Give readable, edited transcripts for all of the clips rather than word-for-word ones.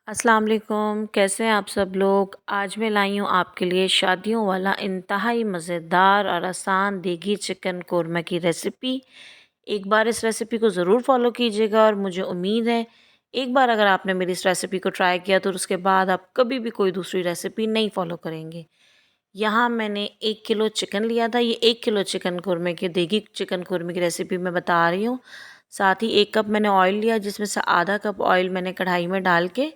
अस्सलाम वालेकुम। कैसे हैं आप सब लोग। आज मैं लाई हूँ आपके लिए शादियों वाला इंतहाई मज़ेदार और आसान देगी चिकन कोरमा की रेसिपी। एक बार इस रेसिपी को ज़रूर फॉलो कीजिएगा और मुझे उम्मीद है एक बार अगर आपने मेरी इस रेसिपी को ट्राई किया तो उसके बाद आप कभी भी कोई दूसरी रेसिपी नहीं फॉलो करेंगे। यहाँ मैंने 1 किलो चिकन लिया था। ये 1 किलो चिकन कोरमे की देगी चिकन कोरमे की रेसिपी मैं बता रही हूँ। साथ ही 1 कप मैंने ऑयल लिया जिसमें से आधा कप ऑयल मैंने कढ़ाई में डाल के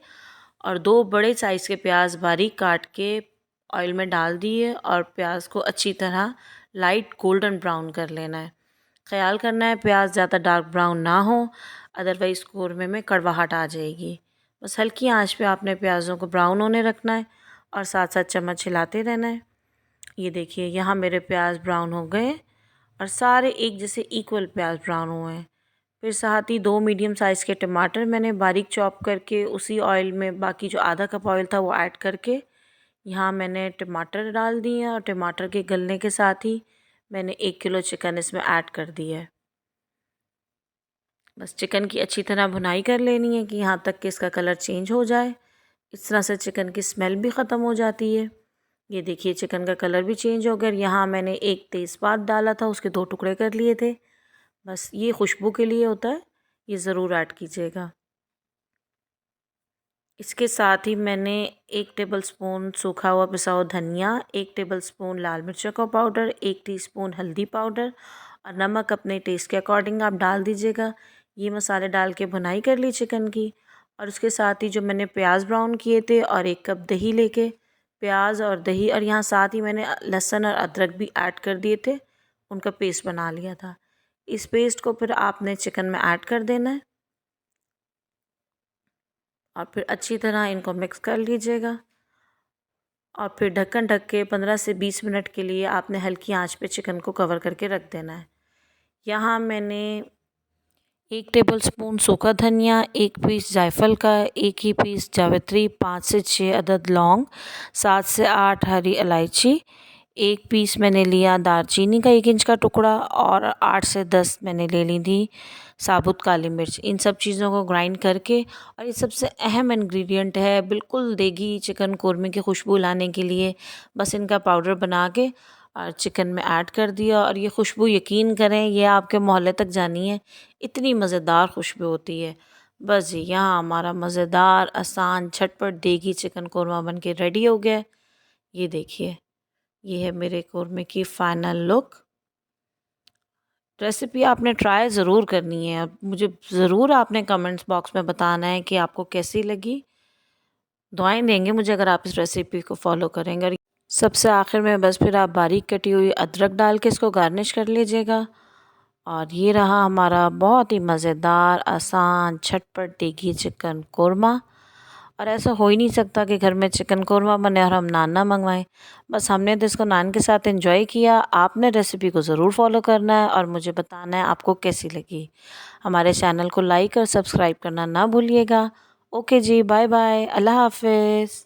और 2 बड़े साइज़ के प्याज बारीक काट के ऑयल में डाल दिए और प्याज को अच्छी तरह लाइट गोल्डन ब्राउन कर लेना है। ख्याल करना है प्याज ज़्यादा डार्क ब्राउन ना हो, अदरवाइज़ कोरमे में कड़वाहट आ जाएगी। बस हल्की आंच पे आपने प्याज़ों को ब्राउन होने रखना है और साथ साथ चम्मच हिलाते रहना है। ये देखिए यहाँ मेरे प्याज ब्राउन हो गए और सारे एक जैसे इक्वल प्याज ब्राउन हुए हैं। फिर साथ ही 2 मीडियम साइज़ के टमाटर मैंने बारीक चॉप करके उसी ऑयल में बाकी जो आधा कप ऑयल था वो ऐड करके यहाँ मैंने टमाटर डाल दिए और टमाटर के गलने के साथ ही मैंने 1 किलो चिकन इसमें ऐड कर दिया है। बस चिकन की अच्छी तरह भुनाई कर लेनी है कि यहाँ तक कि इसका कलर चेंज हो जाए। इस तरह से चिकन की स्मेल भी ख़त्म हो जाती है। ये देखिए चिकन का कलर भी चेंज हो गया। यहाँ मैंने एक तेज़पात डाला था, उसके 2 टुकड़े कर लिए थे। बस ये खुशबू के लिए होता है, ये ज़रूर ऐड कीजिएगा। इसके साथ ही मैंने 1 टेबलस्पून सूखा हुआ पिसा हुआ धनिया, 1 टेबलस्पून लाल मिर्च का पाउडर, 1 टीस्पून हल्दी पाउडर और नमक अपने टेस्ट के अकॉर्डिंग आप डाल दीजिएगा। ये मसाले डाल के भुनाई कर ली चिकन की और उसके साथ ही जो मैंने प्याज ब्राउन किए थे और 1 कप दही लेके प्याज और दही और यहाँ साथ ही मैंने लहसुन और अदरक भी ऐड कर दिए थे, उनका पेस्ट बना लिया था। इस पेस्ट को फिर आपने चिकन में ऐड कर देना है और फिर अच्छी तरह इनको मिक्स कर लीजिएगा और फिर ढक्कन ढक के 15 से 20 मिनट के लिए आपने हल्की आंच पे चिकन को कवर करके रख देना है। यहाँ मैंने 1 टेबलस्पून सूखा धनिया, 1 पीस जायफल का, 1 ही पीस जावित्री, 5 से 6 अदद लौंग, 7 से 8 हरी इलायची, 1 पीस मैंने लिया दालचीनी का 1 इंच का टुकड़ा और 8 से 10 मैंने ले ली थी साबुत काली मिर्च। इन सब चीज़ों को ग्राइंड करके और ये सबसे अहम इंग्रेडिएंट है बिल्कुल देगी चिकन कोरमे की खुशबू लाने के लिए। बस इनका पाउडर बना के और चिकन में ऐड कर दिया और ये खुशबू यकीन करें ये आपके मोहल्ले तक जानी है, इतनी मज़ेदार खुशबू होती है। बस जी यहाँ हमारा मज़ेदार आसान झटपट देगी चिकन कोरमा बन के रेडी हो गया। ये देखिए ये है मेरे कोरमे की फ़ाइनल लुक। रेसिपी आपने ट्राई ज़रूर करनी है। मुझे ज़रूर आपने कमेंट्स बॉक्स में बताना है कि आपको कैसी लगी। दुआएं देंगे मुझे अगर आप इस रेसिपी को फॉलो करेंगे। और सबसे आखिर में बस फिर आप बारीक कटी हुई अदरक डाल के इसको गार्निश कर लीजिएगा। और ये रहा हमारा बहुत ही मज़ेदार आसान झटपट देगी चिकन कोरमा। और ऐसा हो ही नहीं सकता कि घर में चिकन कोरमा बने और हम नान ना मंगवाएं। बस हमने तो इसको नान के साथ एंजॉय किया। आपने रेसिपी को ज़रूर फॉलो करना है और मुझे बताना है आपको कैसी लगी। हमारे चैनल को लाइक और सब्सक्राइब करना ना भूलिएगा। ओके जी, बाय बाय, अल्लाह हाफिज़।